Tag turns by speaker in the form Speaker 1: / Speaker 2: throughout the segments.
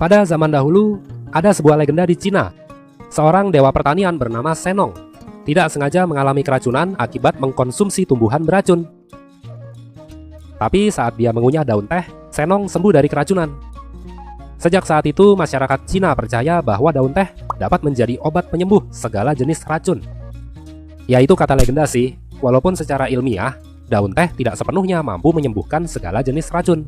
Speaker 1: Pada zaman dahulu, ada sebuah legenda di Cina. Seorang dewa pertanian bernama Senong tidak sengaja mengalami keracunan akibat mengkonsumsi tumbuhan beracun. Tapi saat dia mengunyah daun teh, Senong sembuh dari keracunan. Sejak saat itu, masyarakat Cina percaya bahwa daun teh dapat menjadi obat penyembuh segala jenis racun. Ya itu kata legenda sih, walaupun secara ilmiah, daun teh tidak sepenuhnya mampu menyembuhkan segala jenis racun.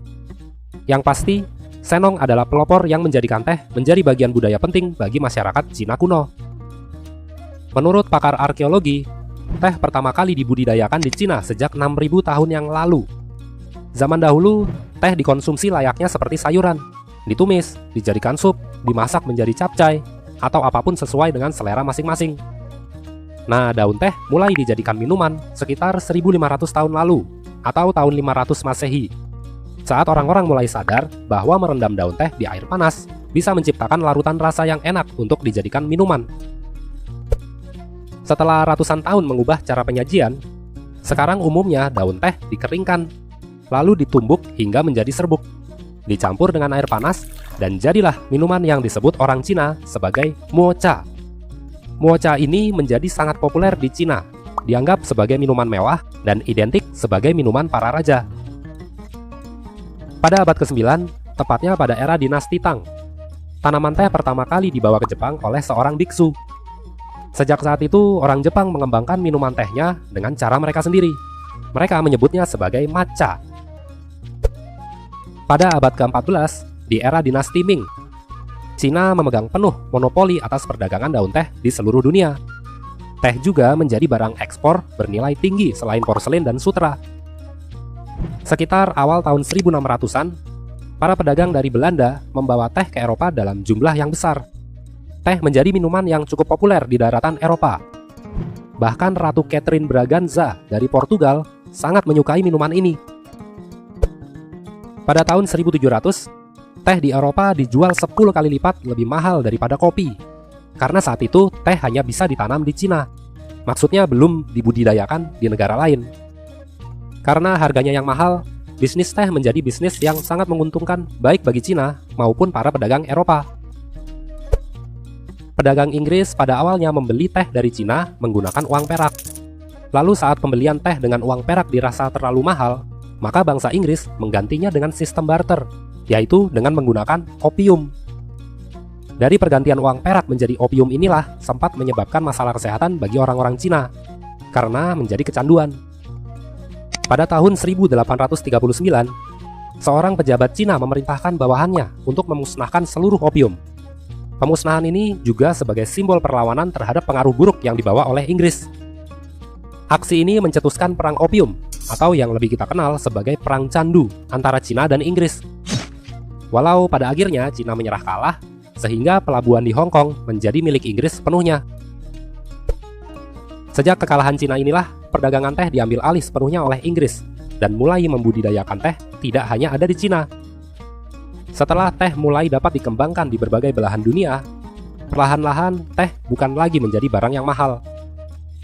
Speaker 1: Yang pasti, Senong adalah pelopor yang menjadikan teh menjadi bagian budaya penting bagi masyarakat Cina kuno. Menurut pakar arkeologi, teh pertama kali dibudidayakan di Cina sejak 6.000 tahun yang lalu. Zaman dahulu, teh dikonsumsi layaknya seperti sayuran, ditumis, dijadikan sup, dimasak menjadi capcay, atau apapun sesuai dengan selera masing-masing. Nah, daun teh mulai dijadikan minuman sekitar 1.500 tahun lalu, atau tahun 500 Masehi. Saat orang-orang mulai sadar bahwa merendam daun teh di air panas bisa menciptakan larutan rasa yang enak untuk dijadikan minuman. Setelah ratusan tahun mengubah cara penyajian, sekarang umumnya daun teh dikeringkan, lalu ditumbuk hingga menjadi serbuk, dicampur dengan air panas, dan jadilah minuman yang disebut orang Cina sebagai mocha. Mocha ini menjadi sangat populer di Cina, dianggap sebagai minuman mewah dan identik sebagai minuman para raja. Pada abad ke-9, tepatnya pada era dinasti Tang, tanaman teh pertama kali dibawa ke Jepang oleh seorang biksu. Sejak saat itu, orang Jepang mengembangkan minuman tehnya dengan cara mereka sendiri. Mereka menyebutnya sebagai matcha. Pada abad ke-14, di era dinasti Ming, Cina memegang penuh monopoli atas perdagangan daun teh di seluruh dunia. Teh juga menjadi barang ekspor bernilai tinggi selain porselin dan sutra. Sekitar awal tahun 1600-an, para pedagang dari Belanda membawa teh ke Eropa dalam jumlah yang besar. Teh menjadi minuman yang cukup populer di daratan Eropa. Bahkan Ratu Catherine Braganza dari Portugal sangat menyukai minuman ini. Pada tahun 1700, teh di Eropa dijual 10 kali lipat lebih mahal daripada kopi. Karena saat itu teh hanya bisa ditanam di Cina. Maksudnya belum dibudidayakan di negara lain. Karena harganya yang mahal, bisnis teh menjadi bisnis yang sangat menguntungkan baik bagi Cina maupun para pedagang Eropa. Pedagang Inggris pada awalnya membeli teh dari Cina menggunakan uang perak. Lalu saat pembelian teh dengan uang perak dirasa terlalu mahal, maka bangsa Inggris menggantinya dengan sistem barter, yaitu dengan menggunakan opium. Dari pergantian uang perak menjadi opium inilah sempat menyebabkan masalah kesehatan bagi orang-orang Cina, karena menjadi kecanduan. Pada tahun 1839, seorang pejabat Cina memerintahkan bawahannya untuk memusnahkan seluruh opium. Pemusnahan ini juga sebagai simbol perlawanan terhadap pengaruh buruk yang dibawa oleh Inggris. Aksi ini mencetuskan perang opium, atau yang lebih kita kenal sebagai perang candu antara Cina dan Inggris. Walau pada akhirnya Cina menyerah kalah, sehingga pelabuhan di Hong Kong menjadi milik Inggris sepenuhnya. Sejak kekalahan Cina inilah, perdagangan teh diambil alih sepenuhnya oleh Inggris dan mulai membudidayakan teh tidak hanya ada di Cina. Setelah teh mulai dapat dikembangkan di berbagai belahan dunia, perlahan-lahan teh bukan lagi menjadi barang yang mahal.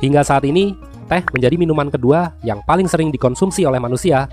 Speaker 1: Hingga saat ini, teh menjadi minuman kedua yang paling sering dikonsumsi oleh manusia